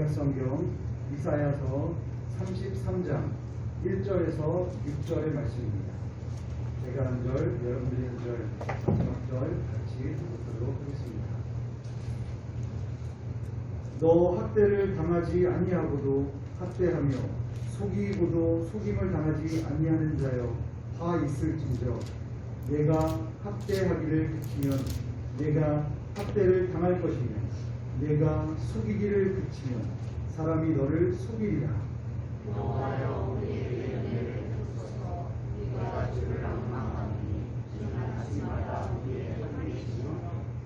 구약성경 이사야서 33장 1절에서 6절의 말씀입니다. 제가 한 절, 여러분들이 한 절, 마지막 절 같이 읽도록 하겠습니다. 너 학대를 당하지 아니하고도 학대하며 속이고도 속임을 당하지 아니하는 자여 화 있을진저 내가 학대하기를 그치면 내가 학대를 당할 것이며 내가 속이기를 그치면 사람이 너를 속이리라. 여호와여 우리에게 은혜를 베푸소서. 우리가 주를 앙망하니 주는 아침마다 우리의 하나님이시며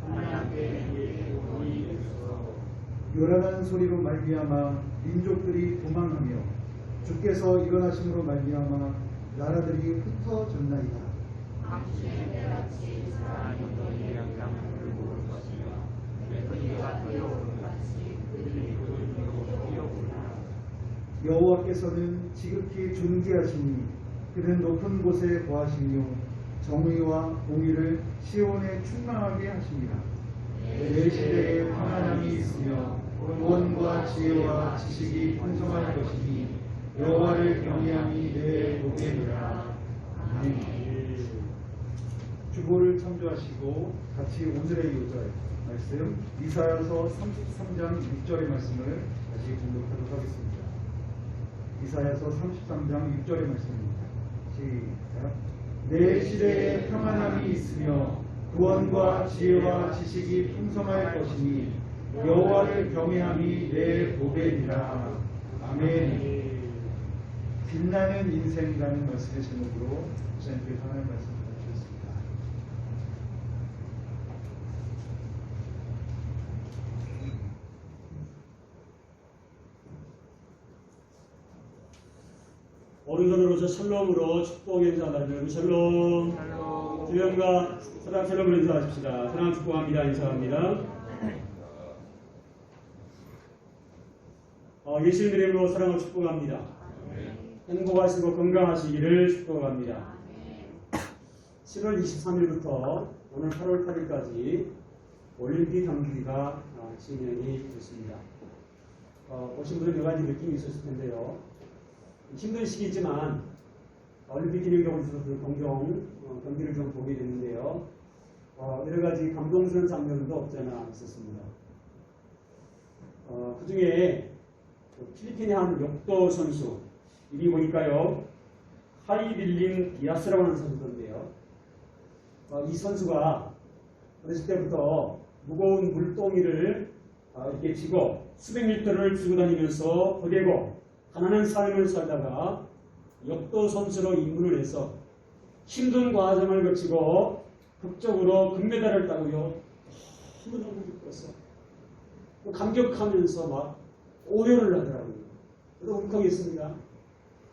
하나님께 우리에게 도움이 되소서. 요란한 소리로 말미암아 민족들이 도망하며 주께서 일어나심으로 말미암아 나라들이 흩어졌나이다. 당신의 때같이 사람이 너희의 영향을 모을 것이며 메뚜기가 뛰어오는 같이 그들이 그를 뛰어오리라. 여호와께서는 지극히 존귀하시니 그는 높은 곳에 거하시며 정의와 공의를 시온에 충만하게 하십니다. 내 시대에 평안함이 있으며 구원과 지혜와 지식이 풍성할 것이니 여호와를 경외함이 내 복이니라. 아멘. 주보를 참조하시고 같이 오늘의 요절 말씀 이사야서 33장 6절의 말씀을 다시 공독하도록 하겠습니다. 이사야서 33장 6절의 말씀입니다. 시작. 내 시대에 평안함이 있으며 구원과 지혜와 지식이 풍성할 것이니 여호와를 경외함이 내 보배니라. 아멘. 빛나는 인생이라는 말씀의 제목으로 목사님께서 하나님 말씀 주셨습니다. 오른손으로서 샬롬으로 축복 인사하는 샬롬. 주님과 사랑 샬롬을 인사하십시다. 사랑 축복합니다. 인사합니다. 예수님 이름으로 사랑을 축복합니다. 행복하시고 건강하시기를 축복합니다. 7월 23일부터 오늘 8월 8일까지 올림픽 경기가 진행이 됐습니다. 보신 분은 여러 가지 느낌이 있었을 텐데요. 힘든 시기지만 올림픽 기념경으로 경기를 좀 보게 됐는데요. 여러 가지 감동스러운 장면도 없지 않아 있었습니다. 그 중에 필리핀의 한 역도 선수 이름이 보니까요 하이빌린 디아스라고 하는 선수인데요. 이 선수가 어렸을 때부터 무거운 물동이를 이렇게 쥐고 수백 미터를 쥐고 다니면서 거대고 가난한 삶을 살다가 역도 선수로 입문을 해서 힘든 과정을 거치고 극적으로 금메달을 따고요. 너무너무 기뻤어. 감격하면서 막 오열을 하더라고요. 저도 울컥했습니다.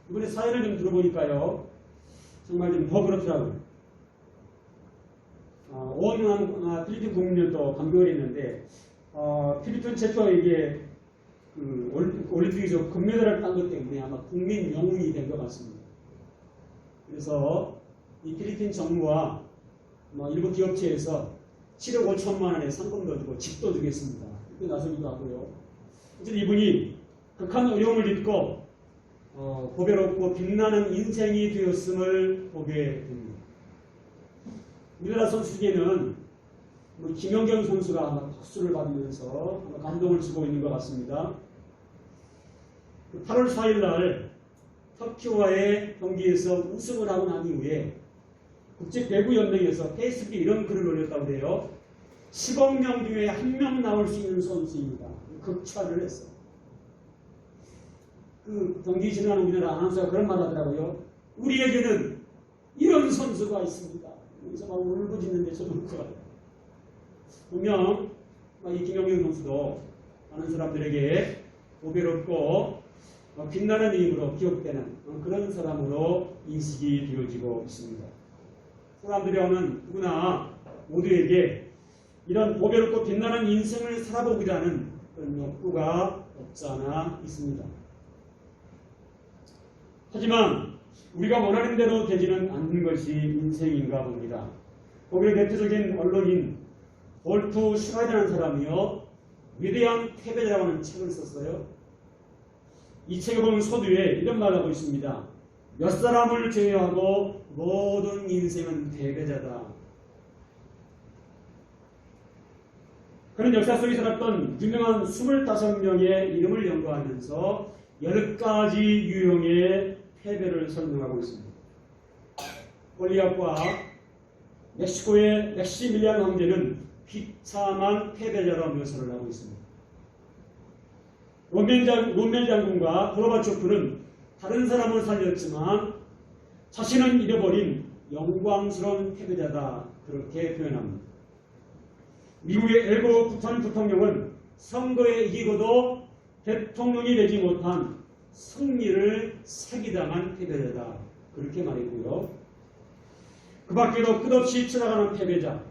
이번에 사연을 좀 들어보니까요. 정말 좀 더 그렇더라고요. 오은한 필리핀 국민들도 감격을 했는데 필리핀 최초 이게 올림픽에서 금메달을 딴 것 때문에 아마 국민 영웅이 된 것 같습니다. 그래서 이 필리핀 정부와 일부 기업체에서 7억 5천만 원의 상금도 주고 집도 주겠습니다. 이렇게 나서기도 하고요. 어쨌든 이분이 극한 어려움을 딛고 보배롭고 빛나는 인생이 되었음을 보게 됩니다. 우리나라 선수 중에는 김연경 선수가 아마 박수를 받으면서 감동을 주고 있는 것 같습니다. 8월 4일 날 터키와의 경기에서 우승을 하고 난 이후에 국제배구연맹에서 페이스북에 이런 글을 올렸다고 해요. 10억 명 중에 한 명 나올 수 있는 선수입니다. 극찬을 했어. 그 경기 진행하는 우리나라 아나운서가 그런 말 하더라고요. 우리에게는 이런 선수가 있습니다. 여기서 막 울부짖는데 저도 울것 같아요. 분명 이 김연경 선수도 많은 사람들에게 보배롭고 빛나는 이름으로 기억되는 그런 사람으로 인식이 되어지고 있습니다. 사람들이 오는 누구나 모두에게 이런 보배롭고 빛나는 인생을 살아보고자 하는 그런 욕구가 없지 않아 있습니다. 하지만 우리가 원하는 대로 되지는 않는 것이 인생인가 봅니다. 거기에 대표적인 언론인 볼트 슈라이드라는 사람이요 위대한 패배자라고 하는 책을 썼어요. 이 책에 보면 서두에 이런 말을 하고 있습니다. 몇 사람을 제외하고 모든 인생은 패배자다. 그는 역사 속에 살았던 유명한 25명의 이름을 연구하면서 10가지 유형의 패배를 설명하고 있습니다. 골리앗과 멕시코의 맥시밀리안 황제는 비참한 패배자로 묘사를 하고 있습니다. 롬멜 장군과 고르바초프는 다른 사람을 살렸지만 자신은 잃어버린 영광스러운 패배자다. 그렇게 표현합니다. 미국의 엘고 전 부통령은 선거에 이기고도 대통령이 되지 못한 승리를 사기당한 패배자다. 그렇게 말했고요. 그 밖에도 끝없이 찾아가는 패배자,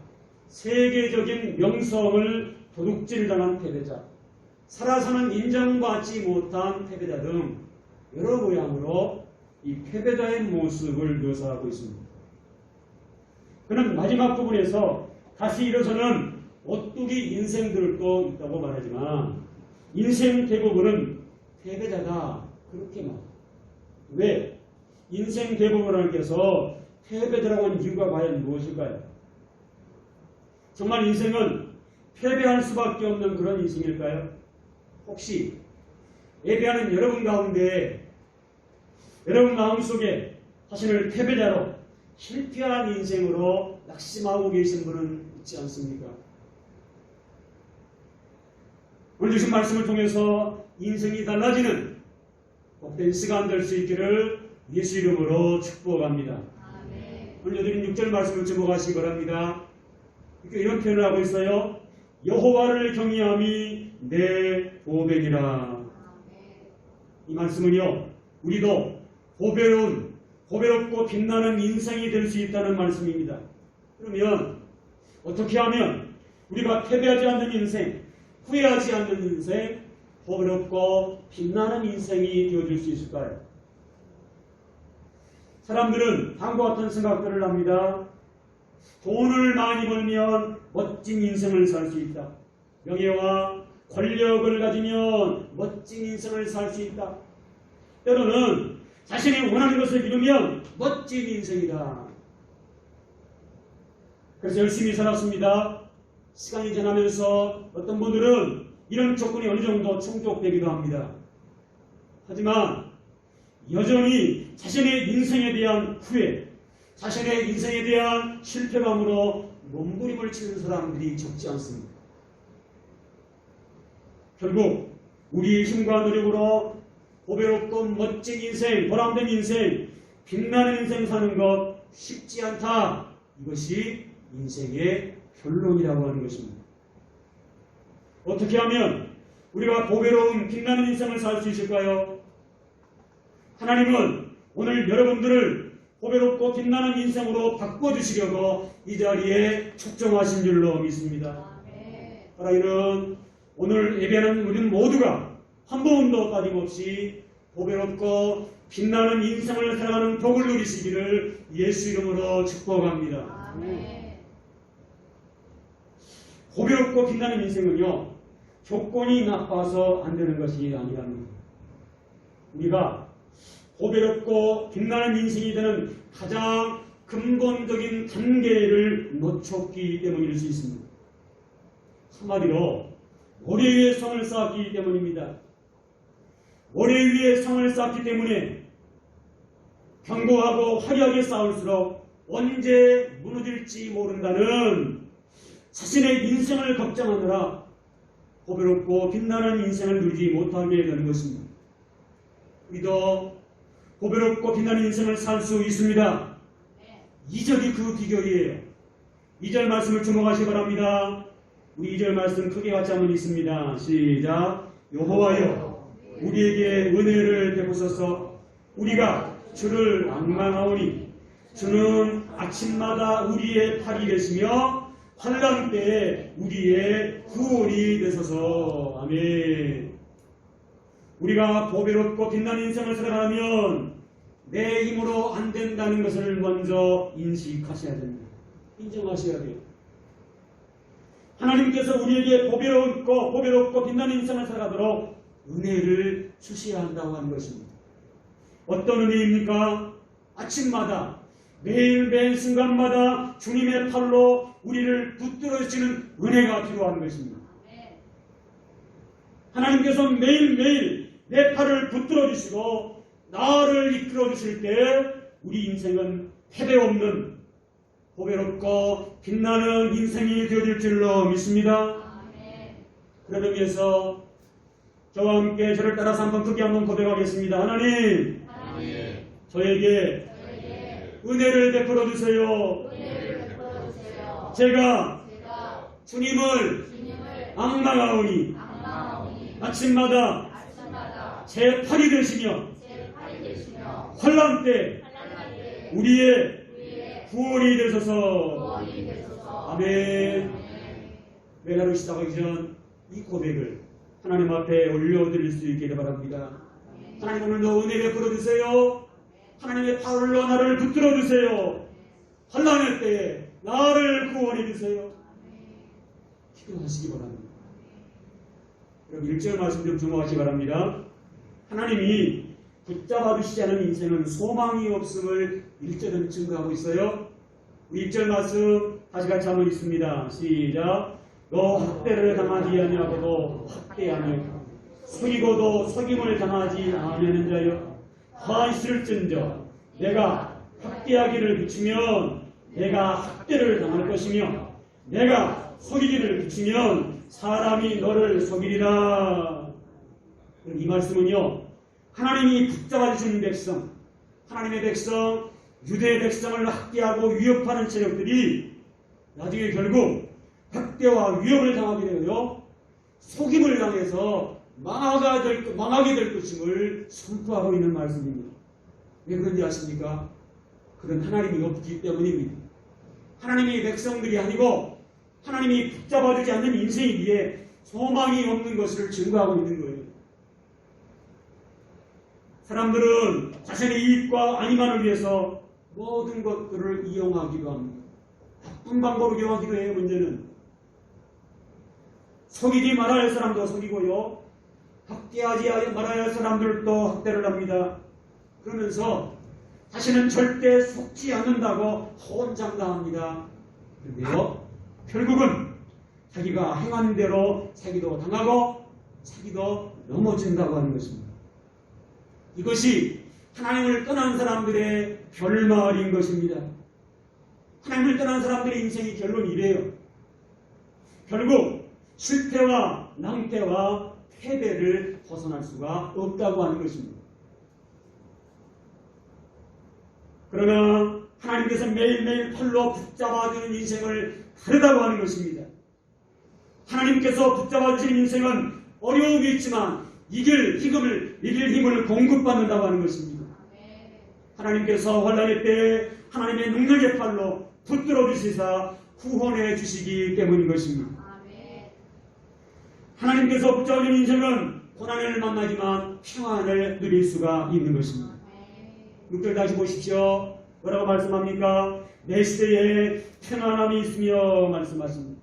세계적인 명성을 도둑질당한 패배자, 살아서는 인정받지 못한 패배자 등 여러 모양으로 이 패배자의 모습을 묘사하고 있습니다. 그는 마지막 부분에서 다시 일어서는 오뚜기 인생들도 있다고 말하지만 인생 대부분은 패배자다. 그렇게 말합니다. 왜? 인생 대부분께서 패배자라고 하는 이유가 과연 무엇일까요? 정말 인생은 패배할 수밖에 없는 그런 인생일까요? 혹시 예배하는 여러분 가운데 여러분 마음속에 자신을 패배자로 실패한 인생으로 낙심하고 계신 분은 있지 않습니까? 오늘 주신 말씀을 통해서 인생이 달라지는 복된 시간 될 수 있기를 예수 이름으로 축복합니다. 오늘 드린 6절 말씀을 주목하시기 바랍니다. 이런 표현을 하고 있어요. 여호와를 경외함이 내 보배니라. 이 말씀은요, 우리도 보배롭고 빛나는 인생이 될 수 있다는 말씀입니다. 그러면 어떻게 하면 우리가 패배하지 않는 인생, 후회하지 않는 인생, 보배롭고 빛나는 인생이 되어줄 수 있을까요? 사람들은 다음과 같은 생각들을 합니다. 돈을 많이 벌면 멋진 인생을 살 수 있다. 명예와 권력을 가지면 멋진 인생을 살 수 있다. 때로는 자신이 원하는 것을 이루면 멋진 인생이다. 그래서 열심히 살았습니다. 시간이 지나면서 어떤 분들은 이런 조건이 어느 정도 충족되기도 합니다. 하지만 여전히 자신의 인생에 대한 후회, 자신의 인생에 대한 실패감으로 몸부림을 치는 사람들이 적지 않습니다. 결국 우리의 힘과 노력으로 보배롭고 멋진 인생, 보람된 인생, 빛나는 인생 사는 것 쉽지 않다. 이것이 인생의 결론이라고 하는 것입니다. 어떻게 하면 우리가 보배로운 빛나는 인생을 살 수 있을까요? 하나님은 오늘 여러분들을 보배롭고 빛나는 인생으로 바꿔주시려고 이 자리에 축정하신 줄로 믿습니다. 하나님은 오늘 예배하는 우리 모두가 한 번도 빠짐없이 보배롭고 빛나는 인생을 살아가는 복을 누리시기를 예수 이름으로 축복합니다. 보배롭고 빛나는 인생은요, 조건이 나빠서 안 되는 것이 아니랍니다. 우리가 보배롭고 빛나는 인생이 되는 가장 근본적인 단계를 놓쳤기 때문일 수 있습니다. 한마디로 모래 위에 성을 쌓았기 때문입니다. 모래 위에 성을 쌓기 때문에 견고하고 화려하게 쌓을수록 언제 무너질지 모른다는 자신의 인생을 걱정하느라 보배롭고 빛나는 인생을 누리지 못하게 되는 것입니다. 우리도 보배롭고 빛나는 인생을 살 수 있습니다. 2절이 그 비결이에요. 2절 말씀을 주목하시기 바랍니다. 우리 2절 말씀 크게 같이 한번 읽습니다. 시작. 여호와여 우리에게 은혜를 베푸소서. 우리가 주를 앙망하오니 주는 아침마다 우리의 팔이 되시며 환난 때에 우리의 구원이 되소서. 아멘. 우리가 보배롭고 빛나는 인생을 살아가면 내 힘으로 안 된다는 것을 먼저 인식하셔야 됩니다. 인정하셔야 돼요. 하나님께서 우리에게 보배롭고 빛나는 인생을 살아가도록 은혜를 주셔야 한다고 하는 것입니다. 어떤 은혜입니까? 아침마다 매일매일 순간마다 주님의 팔로 우리를 붙들어주시는 은혜가 필요한 것입니다. 하나님께서 매일매일 내 팔을 붙들어주시고 나를 이끌어주실 때 우리 인생은 패배 없는 보배롭고 빛나는 인생이 되어질 줄로 믿습니다. 그런 의미에서 저와 함께 저를 따라서 한번 크게 한번 고백하겠습니다. 하나님, 저에게 은혜를 베풀어 주세요. 제가 주님을 앙망하오니 아침마다 제 팔이 되시며 환난 때 우리의 구원이 되소서. 아멘. 매일 시작하기 전 이 고백을 하나님 앞에 올려드릴 수 있기를 바랍니다. 하나님, 오늘도 은혜 베풀어 주세요. 하나님의 팔로 나를 붙들어 주세요. 환난의 때에 나를 구원해 주세요. 기도하시기 바랍니다. 여러분 1절 말씀 좀 주목하시기 바랍니다. 하나님이 붙잡아 주시지 않은 인생은 소망이 없음을 1절은 증거하고 있어요. 1절 말씀 다시 같이 한번 읽습니다. 시작. 너 학대를 당하지 아니하고도 학대하며 속이고도 속임을 당하지 아니하는 자여, 화 있을진저 내가 학대하기를 그치면 내가 학대를 당할 것이며 내가 속이기를 그치면 사람이 너를 속이리라. 이 말씀은요, 하나님이 붙잡아 주신 백성, 하나님의 백성, 유대의 백성을 학대하고 위협하는 세력들이 나중에 결국 학대와 위협을 당하게 되고요, 속임을 당해서 망하게 될 것임을 선포하고 있는 말씀입니다. 왜 그런지 아십니까? 그런 하나님이 없기 때문입니다. 하나님이 백성들이 아니고 하나님이 붙잡아주지 않는 인생이기에 소망이 없는 것을 증거하고 있는 거예요. 사람들은 자신의 이익과 안위만을 위해서 모든 것들을 이용하기도 합니다. 나쁜 방법을 이용하기도 해요. 문제는 속이지 말아야 할 사람도 속이고요, 학대하지 말아야 할 사람들도 학대를 합니다. 그러면서 자신은 절대 속지 않는다고 호언장담합니다. 그런데요, 결국은 자기가 행한 대로 자기도 당하고 자기도 넘어진다고 하는 것입니다. 이것이 하나님을 떠난 사람들의 결말인 것입니다. 하나님을 떠난 사람들의 인생의 결론이 이래요. 결국 실패와 낭패와 패배를 벗어날 수가 없다고 하는 것입니다. 그러나 하나님께서 매일매일 팔로 붙잡아주는 인생을 다르다고 하는 것입니다. 하나님께서 붙잡아주신 인생은 어려움이 있지만 이길 힘을 공급받는다고 하는 것입니다. 하나님께서 환난의 때에 하나님의 능력의 팔로 붙들어 주시사 구원해 주시기 때문인 것입니다. 하나님께서 붙잡아주는 인생은 고난을 만나지만 평안을 누릴 수가 있는 것입니다. 6절 다시 보십시오. 뭐라고 말씀합니까? 내 시대에 평안함이 있으며 말씀하십니다.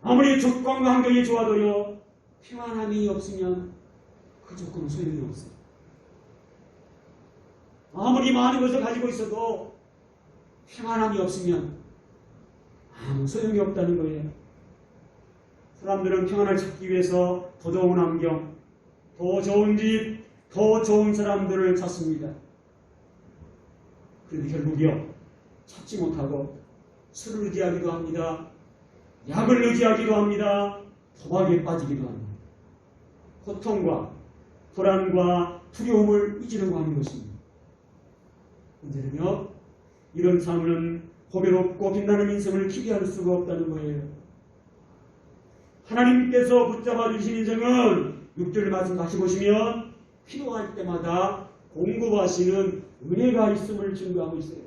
아무리 조건과 환경이 좋아도요, 평안함이 없으면 그 조건은 소용이 없어요. 아무리 많은 것을 가지고 있어도 평안함이 없으면 아무 소용이 없다는 거예요. 사람들은 평안을 찾기 위해서 더 좋은 환경, 더 좋은 집, 더 좋은 사람들을 찾습니다. 그런데 결국이요, 찾지 못하고 술을 의지하기도 합니다. 약을 의지하기도 합니다. 도박에 빠지기도 합니다. 고통과 불안과 두려움을 잊으려고 하는 것입니다. 문제는요, 이런 삶은 보배롭고 빛나는 인생을 기대할 수가 없다는 거예요. 하나님께서 붙잡아 주신 인생은 6절 말씀 다시 보시면 필요할 때마다 공급하시는 은혜가 있음을 증거하고 있어요.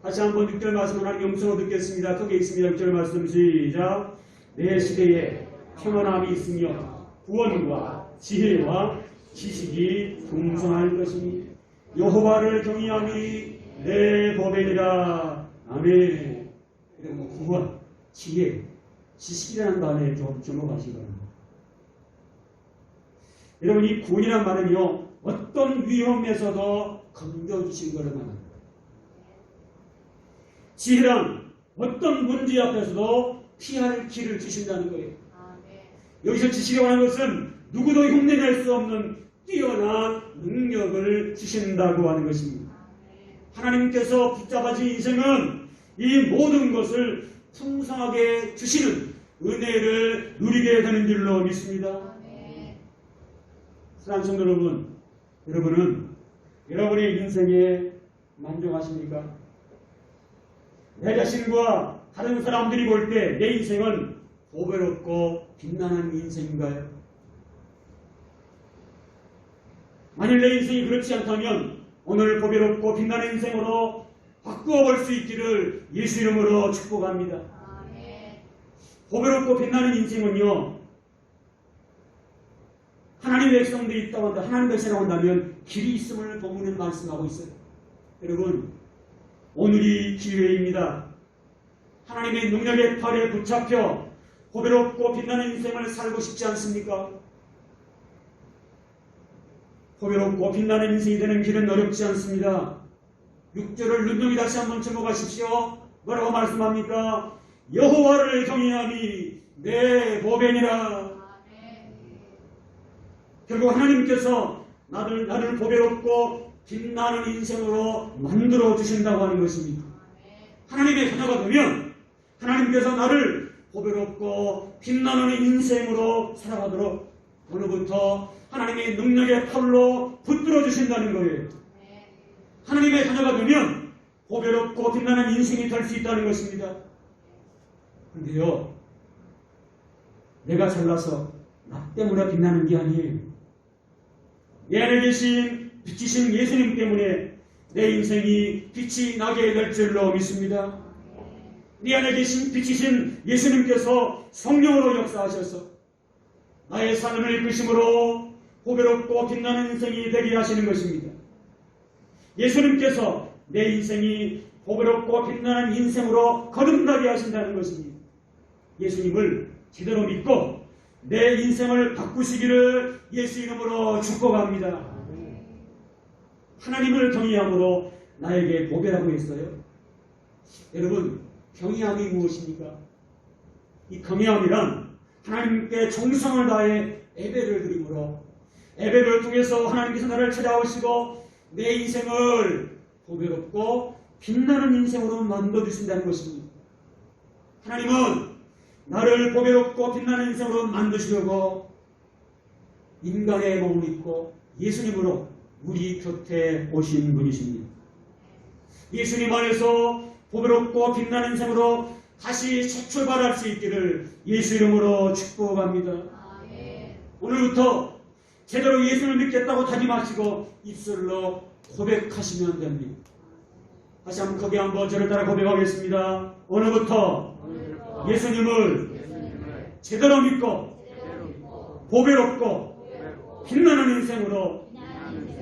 다시 한번 6절 말씀 하나님 음성으로 듣겠습니다. 거기에 있습니다. 6절 말씀 시작. 내 시대에 평안함이 있으며 구원과 지혜와 지식이 풍성할 것이니 여호와를 경외함이 내 법이니라. 아멘. 구원, 지혜, 지식이라는 단어에 좀 주목하시기 바랍니다. 여러분, 이 구원이란 말은요, 어떤 위험에서도 건져주신 것을 말합니다. 지혜란 어떤 문제 앞에서도 피할 길을 주신다는 거예요. 여기서 지식이라고 하는 것은 누구도 흉내낼 수 없는 뛰어난 능력을 주신다고 하는 것입니다. 하나님께서 붙잡아진 인생은 이 모든 것을 풍성하게 주시는 은혜를 누리게 되는 줄로 믿습니다. 사랑하는 성도 여러분, 여러분은 여러분의 인생에 만족하십니까? 내 자신과 다른 사람들이 볼 때 내 인생은 보배롭고 빛나는 인생인가요? 만일 내 인생이 그렇지 않다면 오늘 보배롭고 빛나는 인생으로 바꾸어 볼 수 있기를 예수 이름으로 축복합니다. 보배롭고 빛나는 인생은요, 하나님의 백성들이 있다고 한다. 하나님의 백성이라고 한다면 길이 있음을 본문에 말씀하고 있어요. 여러분, 오늘이 기회입니다. 하나님의 능력의 팔에 붙잡혀 보배롭고 빛나는 인생을 살고 싶지 않습니까? 보배롭고 빛나는 인생이 되는 길은 어렵지 않습니다. 6절을 눈덩이 다시 한번 주목하십시오. 뭐라고 말씀합니까? 여호와를 경외함이 내 보배니라. 결국 하나님께서 나를 보배롭고 빛나는 인생으로 만들어 주신다고 하는 것입니다. 하나님의 자녀가 되면 하나님께서 나를 보배롭고 빛나는 인생으로 살아가도록 오늘부터 하나님의 능력의 팔로 붙들어 주신다는 거예요. 하나님의 자녀가 되면 보배롭고 빛나는 인생이 될 수 있다는 것입니다. 그런데요, 내가 잘나서 나 때문에 빛나는 게 아니에요. 내 안에 계신 빛이신 예수님 때문에 내 인생이 빛이 나게 될 줄로 믿습니다. 네 안에 계신 빛이신 예수님께서 성령으로 역사하셔서 나의 삶을 이끄심으로 보배롭고 빛나는 인생이 되게 하시는 것입니다. 예수님께서 내 인생이 보배롭고 빛나는 인생으로 거듭나게 하신다는 것입니다. 예수님을 제대로 믿고 내 인생을 바꾸시기를 예수 이름으로 축복합니다. 하나님을 경외함으로 나에게 보배라고 했어요. 여러분, 경외함이 무엇입니까? 이 경외함이란 하나님께 정성을 다해 예배를 드림으로, 예배를 통해서 하나님께서 나를 찾아오시고 내 인생을 보배롭고 빛나는 인생으로 만들어주신다는 것입니다. 하나님은 나를 보배롭고 빛나는 인생으로 만드시려고 인간의 몸을 입고 예수님으로 우리 곁에 오신 분이십니다. 예수님 안에서 보배롭고 빛나는 인생으로 다시 재출발할 수 있기를 예수 이름으로 축복합니다. 오늘부터 제대로 예수를 믿겠다고 다짐하시고 입술로 고백하시면 됩니다. 다시 한번 거기 한번 저를 따라 고백하겠습니다. 오늘부터 예수님을 제대로 믿고 보배롭고 빛나는 인생으로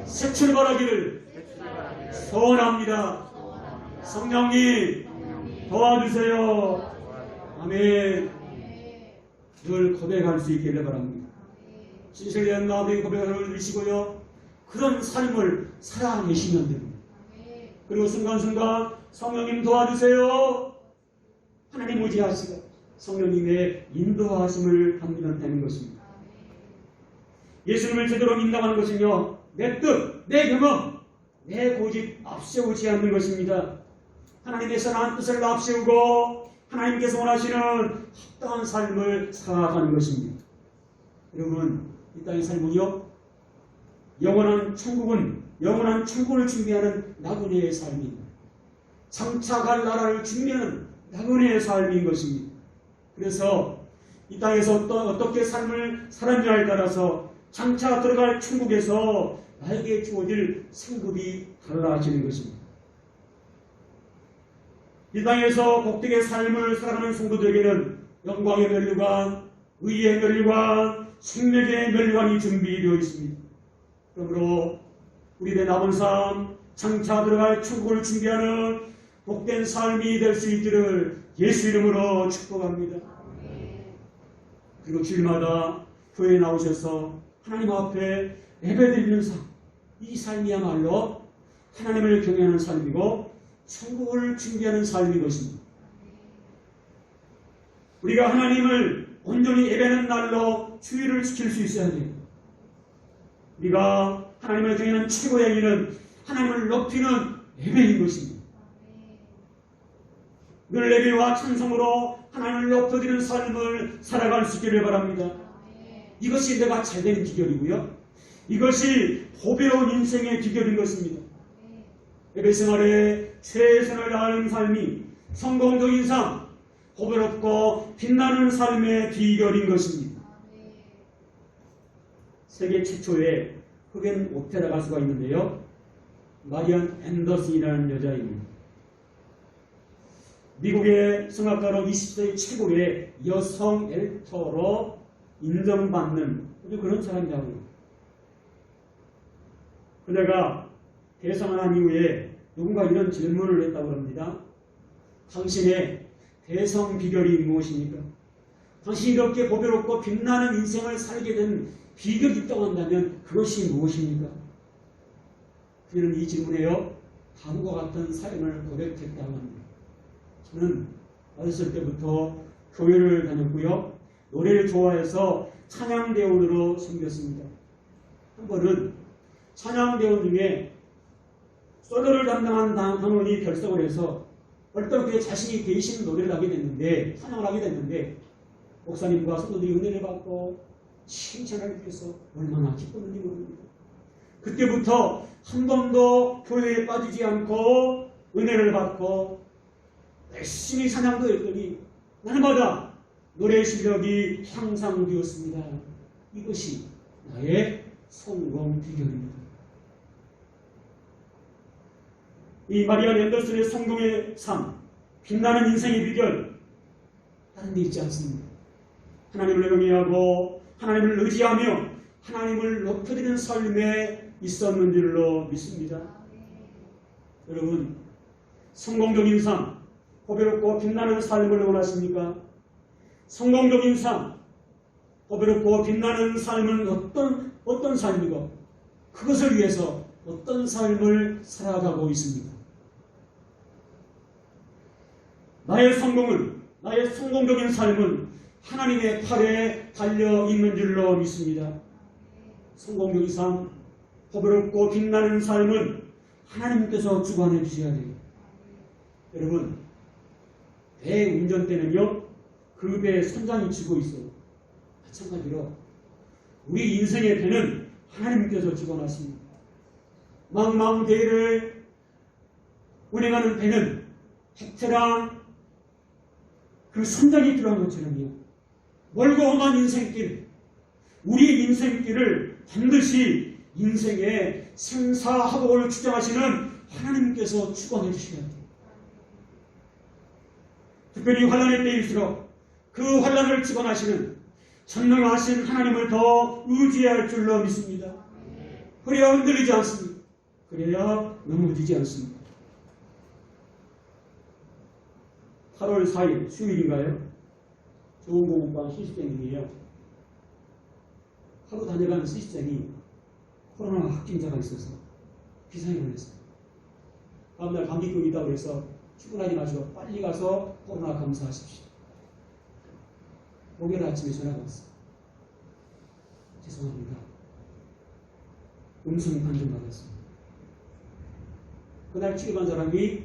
새 출발하기를 소원합니다. 성령님 도와주세요. 아멘. 늘 고백할 수 있기를 바랍니다. 진실된 마음의 고백을 누리시고요, 그런 삶을 살아내시면 됩니다. 그리고 순간순간 성령님 도와주세요. 하나님 의지하시고 성령님의 인도하심을 받으면 되는 것입니다. 예수님을 제대로 믿는다는 것은요, 내 뜻, 내 경험, 내 고집 앞세우지 않는 것입니다. 하나님의 선한 뜻을 앞세우고 하나님께서 원하시는 합당한 삶을 살아가는 것입니다. 여러분, 이 땅의 삶은요, 영원한 천국을 준비하는 나그네의 삶입니다. 장차 갈 나라를 준비하는 나그네의 삶인 것입니다. 그래서 이 땅에서 어떻게 삶을 살았느냐에 따라서 장차 들어갈 천국에서 나에게 주어질 상급이 달라지는 것입니다. 이 땅에서 복되게 삶을 살아가는 성도들에게는 영광의 면류관, 의의 면류관, 생명의 면류관이 준비되어 있습니다. 그러므로 우리의 남은 삶, 장차 들어갈 천국을 준비하는 복된 삶이 될 수 있기를 예수 이름으로 축복합니다. 그리고 주일마다 교회에 나오셔서 하나님 앞에 예배드리는 삶, 이 삶이야말로 하나님을 경외하는 삶이고 천국을 준비하는 삶인 것입니다. 우리가 하나님을 온전히 예배하는 날로 주의를 지킬 수 있어야 돼요. 우리가 하나님을 경외하는 최고의 일은 하나님을 높이는 예배인 것입니다. 늘 예배와 찬송으로 하나님을 높여드리는 삶을 살아갈 수 있기를 바랍니다. 이것이 내가 잘된 비결이고요. 이것이 보배로운 인생의 비결인 것입니다. 예배 생활에 최선을 다하는 삶이 성공적인 삶, 보배롭고 빛나는 삶의 비결인 것입니다. 세계 최초의 흑인 오페라 가수가 있는데요. 마리안 앤더슨이라는 여자입니다. 미국의 성악가로 20세기 최고의 여성 엘터로 인정받는 그런 사람이라고요. 그녀가 대성을 한 이후에 누군가 이런 질문을 했다고 합니다. 당신의 대성 비결이 무엇입니까? 당신이 이렇게 보배롭고 빛나는 인생을 살게 된 비결이 있다고 한다면 그것이 무엇입니까? 그녀는 이 질문에요. 다음과 같은 사연을 고백했다고 합니다. 저는 어렸을 때부터 교회를 다녔고요. 노래를 좋아해서 찬양대원으로 섬겼습니다. 한 번은 찬양대원 중에 솔로를 담당한 단원이 결석을 해서 어떤 그의 자신이 대신 노래를 하게 됐는데, 찬양을 하게 됐는데, 목사님과 성도들이 은혜를 받고 칭찬을 위해서 얼마나 기뻤는지 모릅니다. 그때부터 한 번도 교회에 빠지지 않고 은혜를 받고 열심히 찬양도 했더니 날마다 노래 실력이 향상되었습니다. 이것이 나의 성공 비결입니다. 이 마리안 앤더슨의 성공의 삶, 빛나는 인생의 비결, 다른 데 있지 않습니다. 하나님을 경외하고 하나님을 의지하며 하나님을 높여드리는 삶에 있었는 줄로 믿습니다. 여러분, 성공적인 삶, 보배롭고 빛나는 삶을 원하십니까? 성공적인 삶, 보배롭고 빛나는 삶은 어떤 삶이고 그것을 위해서 어떤 삶을 살아가고 있습니까? 나의 성공적인 삶은 하나님의 팔에 달려 있는 줄로 믿습니다. 성공적인 삶, 보배롭고 빛나는 삶은 하나님께서 주관해 주셔야 돼요. 여러분, 배 운전 때는요, 그 배에 선장이 지고 있어요. 마찬가지로 우리 인생의 배는 하나님께서 주관하십니다. 망망대해를 운행하는 배는 베테랑 그 선장이 필요한 것처럼요. 멀고 험한 인생길, 우리의 인생길을 반드시 인생의 생사하복을 주장하시는 하나님께서 주관해 주셔야 돼요. 특별히 환난의 때일수록 그 환난을 주관하시는 전능하신 하나님을 더 의지해야 할 줄로 믿습니다. 그래야 흔들리지 않습니다. 그래야 넘어지지 않습니다. 8월 4일 수요일인가요? 좋은공업관 시스템이에요. 하루 다녀가는 시스템이 코로나 확진자가 있어서 비상이 걸렸어요. 다음날 감기병이 있다고 해서 출근하지 마시고 빨리 가서 코로나 검사하십시오. 목요일 아침에 전화가 왔어요. 죄송합니다. 음성 판정 받았습니다. 그날 치료한 사람이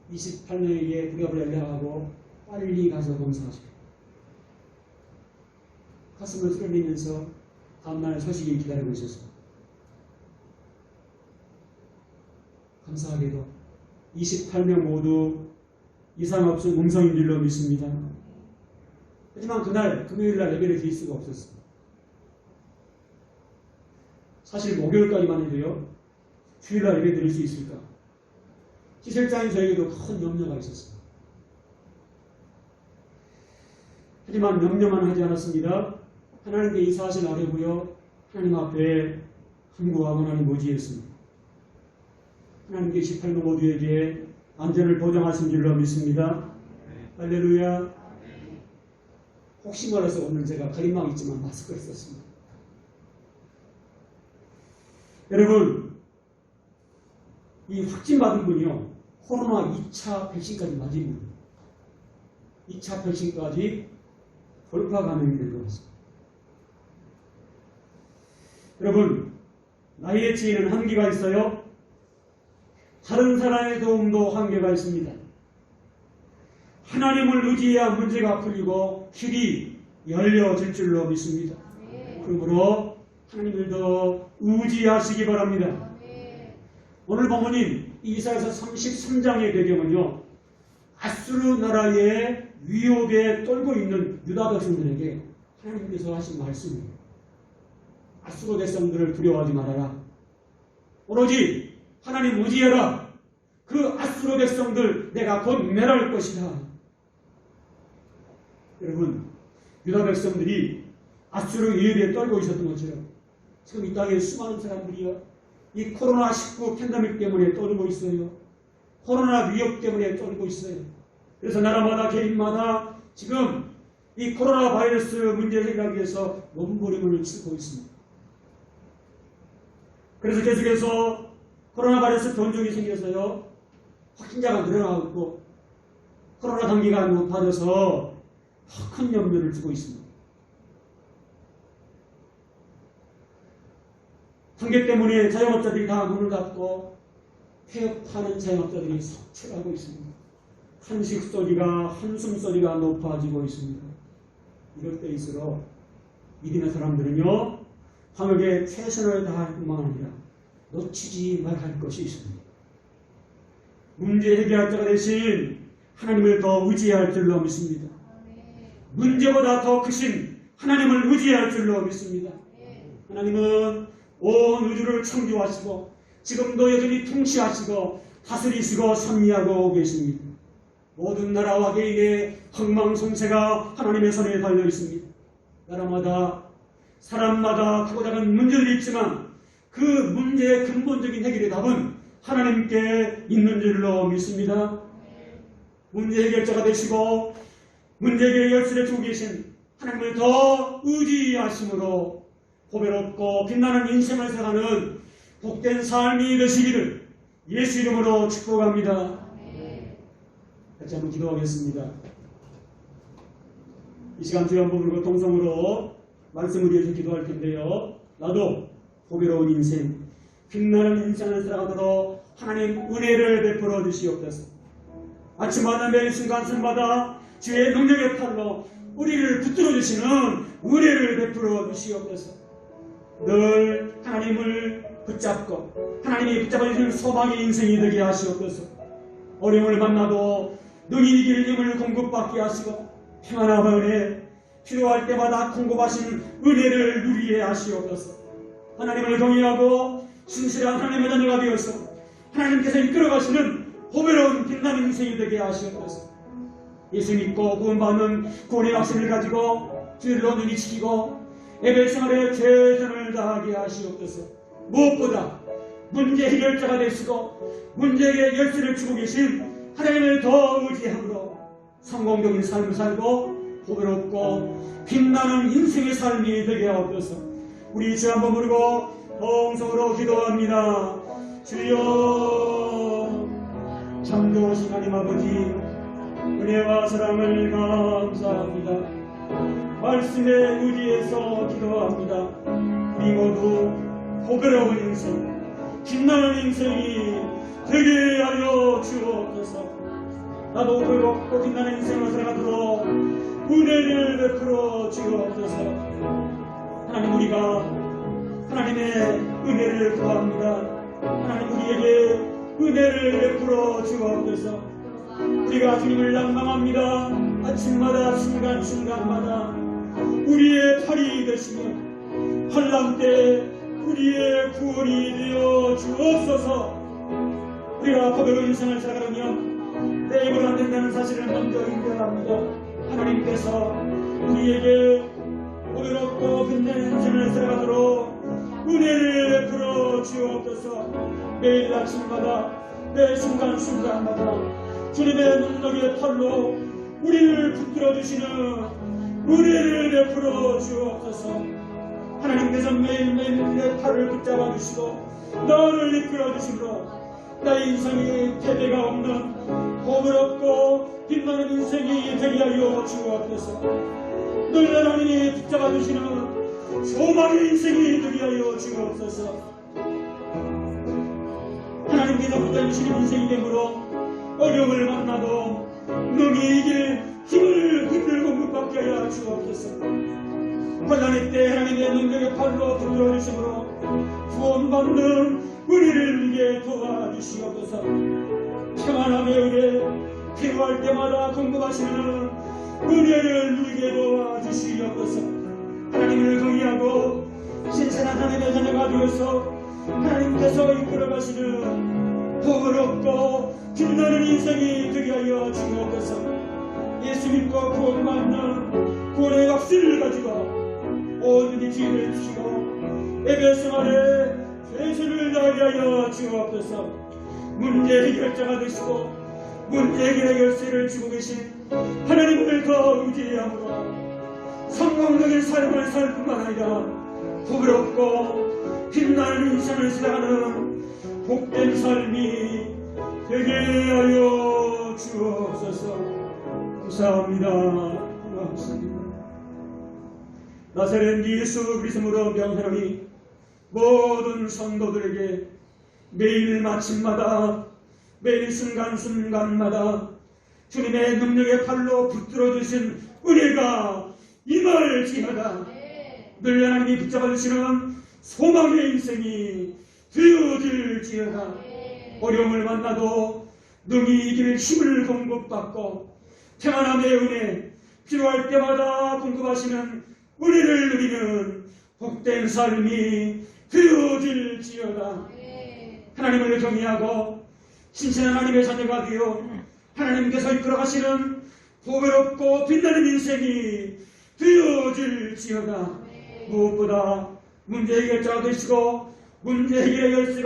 28명에게 부랴부랴 연락하고 빨리 가서 검사하십시오. 가슴을 쓰러리면서 다음날 소식이 기다리고 있었습니다. 감사하게도 28명 모두 이상 없은 음성인 줄로 믿습니다. 하지만 그날 금요일날 예배를 드릴 수가 없었습니다. 사실 목요일까지만 해도요, 주일날 예배 드릴 수 있을까? 시설장인 저에게도 큰 염려가 있었습니다. 하지만 염려만 하지 않았습니다. 하나님께 이 사실 아뢰고요, 하나님 앞에 간구하고 하나님 모지했습니다. 하나님께 18명 모두에게 안전을 보장하신 줄로 믿습니다. 할렐루야. 혹시 몰라서 오늘 제가 가림막 있지만 마스크를 썼습니다. 여러분, 이 확진받은 분이요, 코로나 2차 백신까지 맞은 분, 2차 백신까지 돌파 감염이 될 것 같습니다. 여러분, 나이에 치이는 한계가 있어요. 다른 사람의 도움도 한계가 있습니다. 하나님을 의지해야 문제가 풀리고 길이 열려질 줄로 믿습니다. 그러므로 하나님을 더 의지하시기 바랍니다. 오늘 본문인 이사야서 33장의 배경은요, 아수르 나라의 위협에 떨고 있는 유다 백성들에게 하나님께서 하신 말씀입니다. 아수르 백성들을 두려워하지 말아라. 오로지 하나님 의지해라. 그 아수르 백성들 내가 곧 멸할 것이다. 여러분, 유다 백성들이 아수르 위협에 떨고 있었던 것처럼 지금 이 땅에 수많은 사람들이요, 이 코로나19 팬데믹 때문에 떨고 있어요. 코로나 위협 때문에 떨고 있어요. 그래서 나라마다 개인마다 지금 이 코로나 바이러스 문제 해결하기 위해서 몸부림을 치고 있습니다. 그래서 계속해서 코로나 바이러스 변종이 생겨서요, 확진자가 늘어나고 있고 코로나 단계가 높아져서 더 큰 염려를 주고 있습니다. 한계 때문에 자영업자들이 다 문을 닫고 폐업하는 자영업자들이 속출하고 있습니다. 한식 소리가, 한숨 소리가 높아지고 있습니다. 이럴 때일수록 믿음의 사람들은요, 방역에 최선을 다할 뿐만 아니라 놓치지 말할 것이 있습니다. 문제 해결자가 되신 하나님을 더 의지할 줄로 믿습니다. 문제보다 더 크신 하나님을 의지할 줄로 믿습니다. 하나님은 온 우주를 창조하시고 지금도 여전히 통치하시고 다스리시고 섭리하고 계십니다. 모든 나라와 개인의 흥망성쇠가 하나님의 손에 달려 있습니다. 나라마다 사람마다 크고 작은 문제들이 있지만 그 문제의 근본적인 해결의 답은 하나님께 있는 줄로 믿습니다. 문제 해결자가 되시고 문제의 열쇠를 주고 계신 하나님을 더 의지하심으로 보배롭고 빛나는 인생을 살아가는 복된 삶이 되시기를 예수 이름으로 축복합니다. 같이 한번 기도하겠습니다. 이 시간 주여 한번 부르고 동성으로 말씀을 위해서 기도할 텐데요. 나도 보배로운 인생, 빛나는 인생을 살아가도록 하나님 은혜를 베풀어 주시옵소서. 아침마다 매일 순간순간마다 주의 능력의 팔로 우리를 붙들어 주시는 은혜를 베풀어 주시옵소서. 늘 하나님을 붙잡고 하나님이 붙잡아 주시는 소망의 인생이 되게 하시옵소서. 어려움을 만나도 능히 이길 힘을 공급받게 하시고 평안한 은혜, 필요할 때마다 공급하신 은혜를 누리게 하시옵소서. 하나님을 경외하고 신실한 하나님의 자녀가 되어서 하나님께서 이끌어가시는 보배로운 빛나는 인생이 되게 하시옵소서. 예수 믿고 구원받는 구원의 확신을 가지고 주일로 눈이 지키고 예배 생활에 최선을 다하게 하시옵소서. 무엇보다 문제 해결자가 되시고 문제의 열쇠를 주고 계신 하나님을 더 의지함으로 성공적인 삶을 살고 보배롭고 빛나는 인생의 삶이 되게 하옵소서. 우리 주 한번 부르고 동성으로 기도합니다. 주여, 창조하신 하나님 아버지, 은혜와 사랑을 감사합니다. 말씀에 의지해서 기도합니다. 우리 모두 보배로운 인생, 빛나는 인생이 되게 하여 주옵소서. 나도 보배롭고 빛나는 인생을 살아가도록 은혜를 베풀어 주옵소서. 하나님, 우리가 하나님의 은혜를 구합니다. 하나님, 우리에게 은혜를 베풀어 주옵소서. 우리가 주님을 낭망합니다. 아침마다 순간순간마다 우리의 팔이 되시며 환난 때 우리의 구원이 되어 주옵소서. 우리가 보배로운 인생을 살아가려면 내 입으로 안 된다는 사실을 먼저 인정합니다. 하나님께서 우리에게 보배롭고 빛나는 인생을 살아가도록 은혜를 베풀어 주옵소서. 매일 아침마다 매 순간순간마다 주님의 능력의 팔로 우리를 붙들어 주시는 은혜를 베풀어 주옵소서. 하나님께서 매일매일 내 팔을 붙잡아 주시고 나를 이끌어 주시므로 나의 인생이 패배가 없는 복을 얻고 빛나는 인생이 되게 하여 주옵소서. 늘 하나님이 붙잡아 주시는 소망의 인생이 되게 하여 주옵소서. 하나님께서 붙잡으시는 인생이 되므로 어려움을 만나도 능히 이길 힘을 힘들고 못받게 하여 주옵소서. 환난의 때 하나님의 능력의 팔로 붙들어 주심으로 구원받는 우리를 누리게 도와주시옵소서. 평안함의 은혜 필요할 때마다 공급하시는 은혜를 누리게 도와주시옵소서. 하나님을 경외하고 신선한 하나님의 자녀가 되어서 하나님께서 이끌어가시는 복을 얻고 빛나는 인생이 되게 하여 주옵소서. 예수 믿고 구원받는 구원의 확신을 가지고 온전히 기회를 주시고 예배 생활에 최선을 다하게 하여 주옵소서. 문제 해결자가 되시고 문제 해결의 열쇠를 쥐고 계신 하나님을 더 의지함으로 성공적인 삶을 살 뿐만 아니라 복을 얻고 빛나는 인생을 살아가는 복된 삶이 되게 하여 주옵소서. 감사합니다. 고맙습니다. 나사렛 예수 그리스도로 명하노니 모든 성도들에게 매일 마침마다 매일 순간순간마다 주님의 능력의 팔로 붙들어 주신 은혜가 임할지어다. 늘 하나님이 붙잡아 주시는 소망의 인생이 되어질지어다. 어려움을 만나도 능히 이길 힘을 공급받고 평안함의 은혜 필요할 때마다 공급하시는 은혜를 누리는 복된 삶이 되어질지어다. 하나님을 경외하고 신실한 하나님의 자녀가 되어 하나님께서 이끌어가시는 보배롭고 빛나는 인생이 되어질지어다. 무엇보다 문제 해결자가 되시고 문제 해결의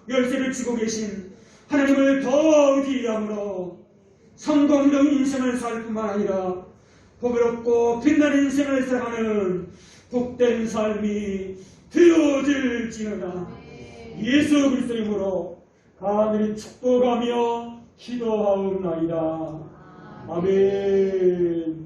열쇠를 쥐고 계신 하나님을 더 의지함으로 성공적인 인생을 살 뿐만 아니라 보배롭고 빛나는 인생을 살아가는 복된 삶이 되어질지어다. 예수 그리스도 이름으로 간절히 축복하며 기도하옵나이다. 아멘.